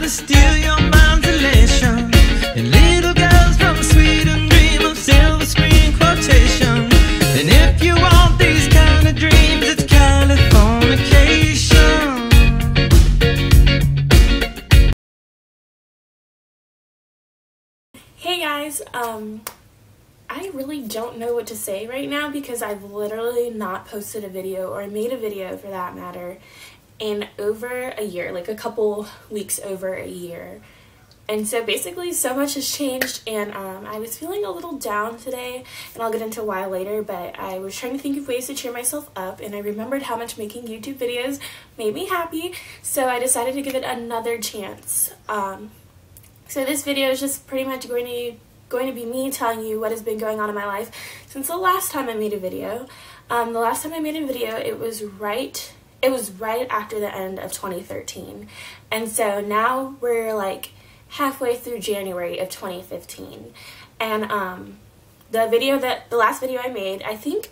to steal your mind's elation. And little girls from Sweden dream of silver screen quotation. And if you want these kind of dreams, it's Californication. Hey guys, I really don't know what to say right now because I've literally not posted a video, or made a video for that matter, in over a year, like a couple weeks over a year. And so basically so much has changed, and I was feeling a little down today, and I'll get into why later, but I was trying to think of ways to cheer myself up, and I remembered how much making YouTube videos made me happy, so I decided to give it another chance. So this video is just pretty much going to be me telling you what has been going on in my life since the last time I made a video. The last time I made a video, it was right after the end of 2013. And so now we're like halfway through January of 2015. And the last video I made, I think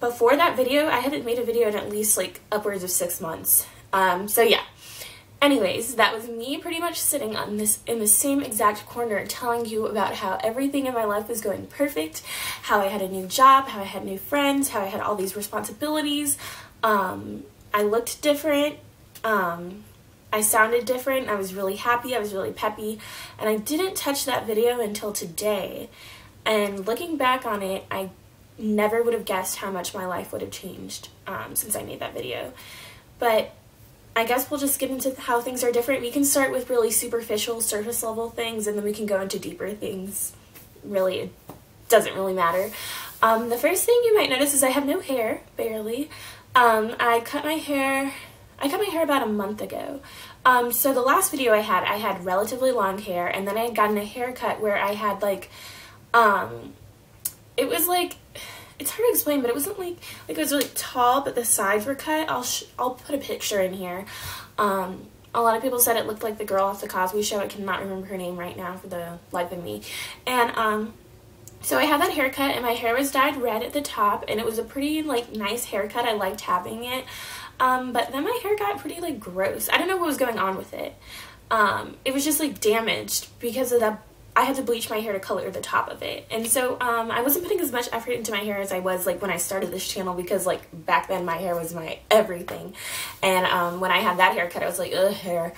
before that video, I hadn't made a video in at least like upwards of 6 months. So yeah. Anyways, that was me pretty much sitting in the same exact corner telling you about how everything in my life was going perfect, how I had a new job, how I had new friends, how I had all these responsibilities. I looked different, I sounded different, I was really happy, I was really peppy, and I didn't touch that video until today. And looking back on it, I never would have guessed how much my life would have changed since I made that video. But I guess we'll just get into how things are different. We can start with really superficial, surface level things, and then we can go into deeper things. Really, it doesn't really matter. The first thing you might notice is I have no hair, barely. I cut my hair about a month ago. So the last video I had relatively long hair, and then I had gotten a haircut where I had like, it was like, it's hard to explain, but it wasn't like it was really tall, but the sides were cut. I'll put a picture in here. A lot of people said it looked like the girl off the Cosby Show. I cannot remember her name right now for the life of me. And so I had that haircut, and my hair was dyed red at the top, and it was a pretty like nice haircut. I liked having it. But then my hair got pretty like gross. I don't know what was going on with it. It was just like damaged because of that. I had to bleach my hair to color the top of it. And so I wasn't putting as much effort into my hair as I was like when I started this channel, because like back then my hair was my everything. And when I had that haircut, I was like, ugh, hair.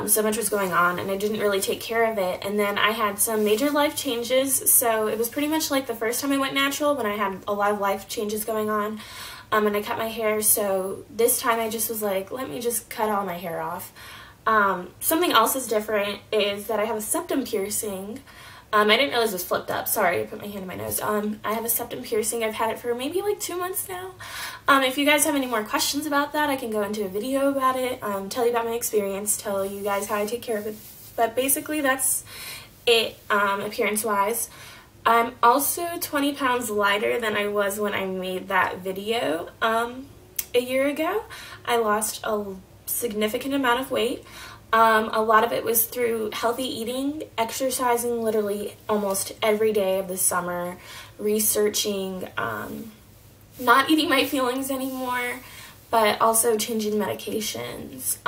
So much was going on, and I didn't really take care of it. And then I had some major life changes, so it was pretty much like the first time I went natural when I had a lot of life changes going on. And I cut my hair, so this time I just was like, let me just cut all my hair off. Something else is different is that I have a septum piercing. I didn't realize it was flipped up. Sorry, I put my hand in my nose. I have a septum piercing. I've had it for maybe like 2 months now. If you guys have any more questions about that, I can go into a video about it, tell you about my experience, tell you guys how I take care of it. But basically that's it, appearance-wise. I'm also 20 pounds lighter than I was when I made that video a year ago. I lost a significant amount of weight. A lot of it was through healthy eating, exercising literally almost every day of the summer, researching, not eating my feelings anymore, but also changing medications.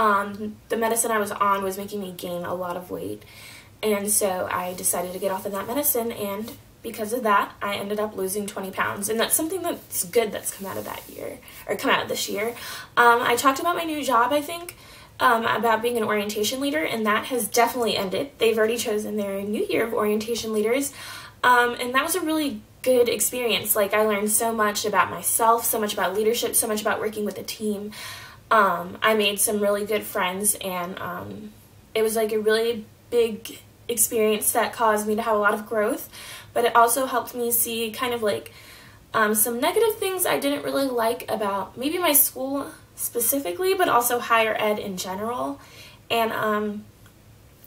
The medicine I was on was making me gain a lot of weight, and so I decided to get off of that medicine, and because of that, I ended up losing 20 pounds, and that's something that's good that's come out of that year, or come out of this year. I talked about my new job, I think, about being an orientation leader, and that has definitely ended. They've already chosen their new year of orientation leaders, and that was a really good experience. Like, I learned so much about myself, so much about leadership, so much about working with a team. I made some really good friends, and it was like a really big experience that caused me to have a lot of growth, but it also helped me see kind of like some negative things I didn't really like about maybe my school specifically, but also higher ed in general. And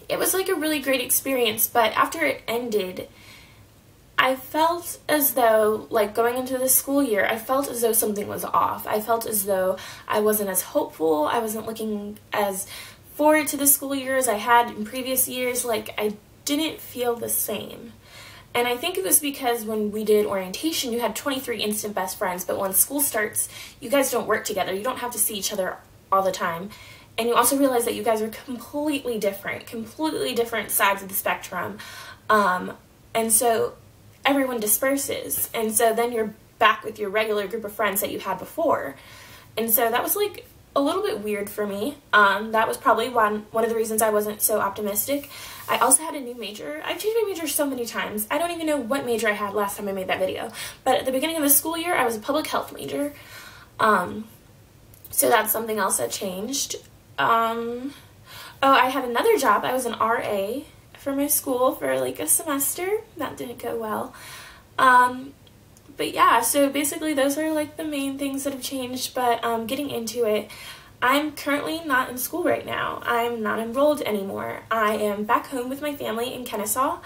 it was like a really great experience, but after it ended, I felt as though, like, going into the school year, I felt as though something was off. I felt as though I wasn't as hopeful, I wasn't looking as forward to the school year as I had in previous years. Like, I didn't feel the same. And I think it was because when we did orientation, you had 23 instant best friends, but when school starts, you guys don't work together. You don't have to see each other all the time. And you also realize that you guys are completely different sides of the spectrum. And so everyone disperses. And so then you're back with your regular group of friends that you had before. And so that was like a little bit weird for me. That was probably one of the reasons I wasn't so optimistic. I also had a new major. I've changed my major so many times. I don't even know what major I had last time I made that video. But at the beginning of the school year, I was a public health major. So that's something else that changed. Oh, I had another job. I was an RA for my school for like a semester. That didn't go well. But yeah, so basically those are like the main things that have changed. But getting into it, I'm currently not in school right now. I'm not enrolled anymore. I am back home with my family in Kennesaw.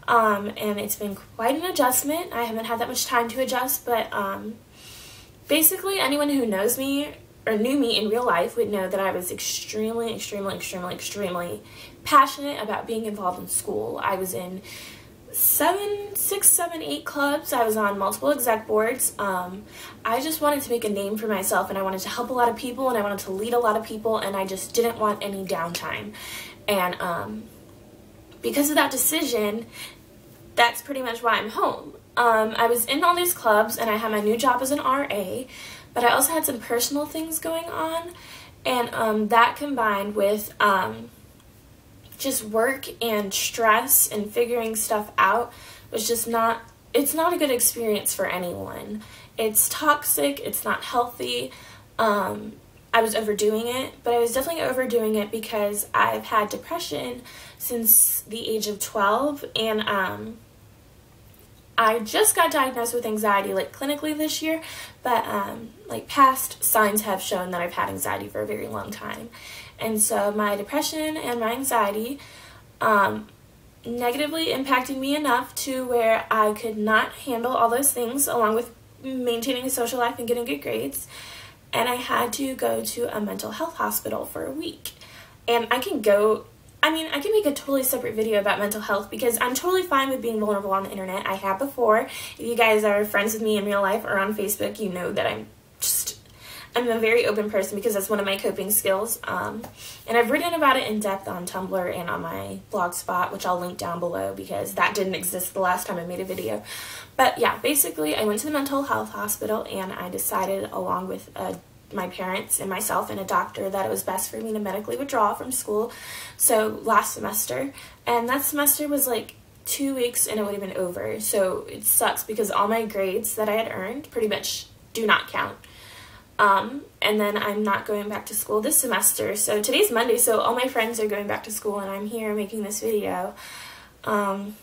And it's been quite an adjustment. I haven't had that much time to adjust, but basically anyone who knows me or knew me in real life would know that I was extremely passionate about being involved in school. I was in 6, 7, 8 clubs. I was on multiple exec boards. I just wanted to make a name for myself, and I wanted to help a lot of people, and I wanted to lead a lot of people, and I just didn't want any downtime. And because of that decision, that's pretty much why I'm home. I was in all these clubs, and I had my new job as an RA, but I also had some personal things going on, and that combined with just work and stress and figuring stuff out was just not, it's not a good experience for anyone. It's toxic, it's not healthy. I was overdoing it, but I was definitely overdoing it because I've had depression since the age of 12, and I just got diagnosed with anxiety like clinically this year, but like past signs have shown that I've had anxiety for a very long time. And so my depression and my anxiety negatively impacted me enough to where I could not handle all those things along with maintaining a social life and getting good grades. And I had to go to a mental health hospital for a week. And I can make a totally separate video about mental health because I'm totally fine with being vulnerable on the internet. I have before. If you guys are friends with me in real life or on Facebook, you know that I'm a very open person because that's one of my coping skills. And I've written about it in depth on Tumblr and on my Blogspot, which I'll link down below because that didn't exist the last time I made a video. But yeah, basically I went to the mental health hospital and I decided along with my parents and myself and a doctor that it was best for me to medically withdraw from school. So last semester, and that semester was like 2 weeks and it would have been over. So it sucks because all my grades that I had earned pretty much do not count. And then I'm not going back to school this semester. So today's Monday, so all my friends are going back to school and I'm here making this video. And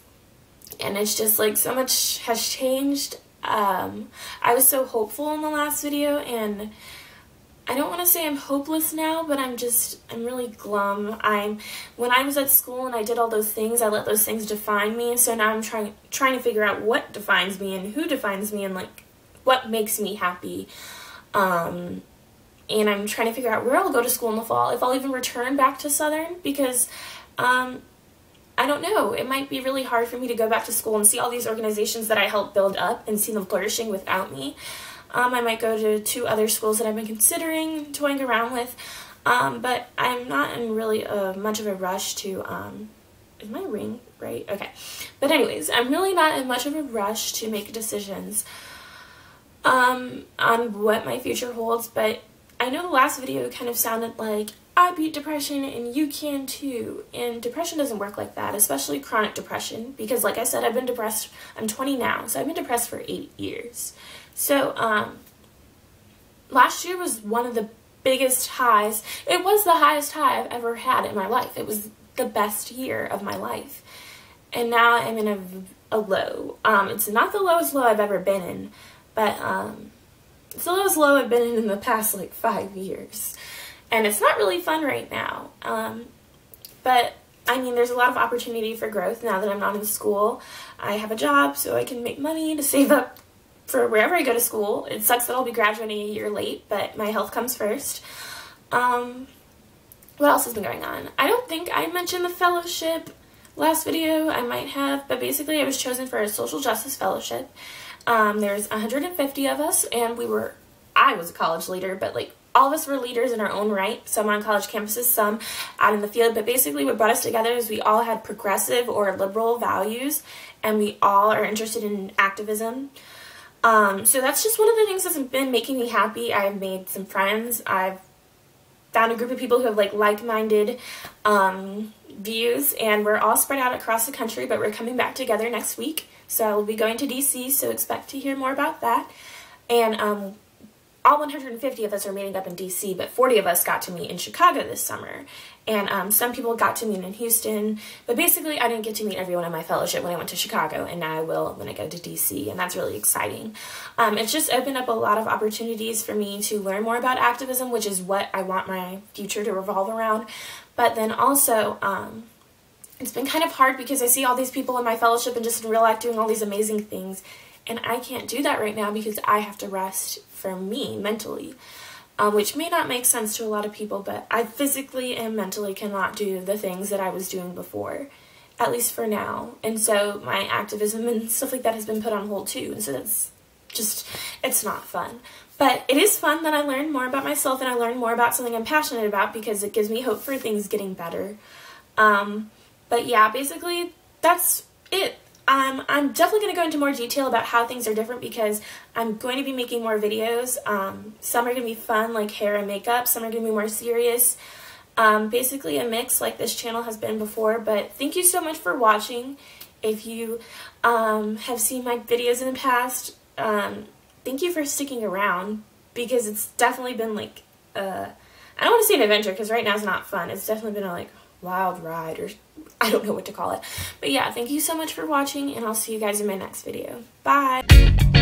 it's just like so much has changed. I was so hopeful in the last video, and I don't want to say I'm hopeless now, but I'm really glum. When I was at school and I did all those things, I let those things define me. So now I'm trying to figure out what defines me and who defines me and like what makes me happy. And I'm trying to figure out where I'll go to school in the fall, if I'll even return back to Southern, because I don't know. It might be really hard for me to go back to school and see all these organizations that I helped build up and see them flourishing without me. I might go to 2 other schools that I've been considering toying around with, but I'm not in really much of a rush to, is my ring right? Okay. But anyways, I'm really not in much of a rush to make decisions on what my future holds, but I know the last video kind of sounded like I beat depression and you can too, and depression doesn't work like that, especially chronic depression, because like I said, I've been depressed, I'm 20 now, so I've been depressed for 8 years. So last year was one of the biggest highs. It was the highest high I've ever had in my life. It was the best year of my life, and now I'm in a low. It's not the lowest low I've ever been in, but it's the lowest low I've been in the past like 5 years. And it's not really fun right now. But I mean, there's a lot of opportunity for growth now that I'm not in school. I have a job, so I can make money to save up for wherever I go to school. It sucks that I'll be graduating a year late, but my health comes first. What else has been going on? I don't think I mentioned the fellowship last video. I might have, but basically I was chosen for a social justice fellowship. There's 150 of us, and I was a college leader, but like all of us were leaders in our own right, some on college campuses, some out in the field, but basically what brought us together is we all had progressive or liberal values, and we all are interested in activism. So that's just one of the things that's been making me happy. I've made some friends. I've found a group of people who have like-minded views, and we're all spread out across the country, but we're coming back together next week. So I will be going to DC, so expect to hear more about that. And all 150 of us are meeting up in DC, but 40 of us got to meet in Chicago this summer. And some people got to meet in Houston, but basically I didn't get to meet everyone in my fellowship when I went to Chicago, and now I will when I go to DC, and that's really exciting. It's just opened up a lot of opportunities for me to learn more about activism, which is what I want my future to revolve around. But then also, it's been kind of hard because I see all these people in my fellowship and just in real life doing all these amazing things, and I can't do that right now because I have to rest for me mentally, which may not make sense to a lot of people, but I physically and mentally cannot do the things that I was doing before, at least for now. And so my activism and stuff like that has been put on hold too, and so that's just, it's not fun. But it is fun that I learn more about myself and I learn more about something I'm passionate about because it gives me hope for things getting better. But yeah, basically that's it. I'm definitely going to go into more detail about how things are different because I'm going to be making more videos. Some are going to be fun, like hair and makeup. Some are going to be more serious. Basically a mix like this channel has been before. But thank you so much for watching. If you have seen my videos in the past, thank you for sticking around because it's definitely been like, I don't want to say an adventure because right now it's not fun. It's definitely been a like wild ride, or I don't know what to call it. But yeah, thank you so much for watching, and I'll see you guys in my next video. Bye!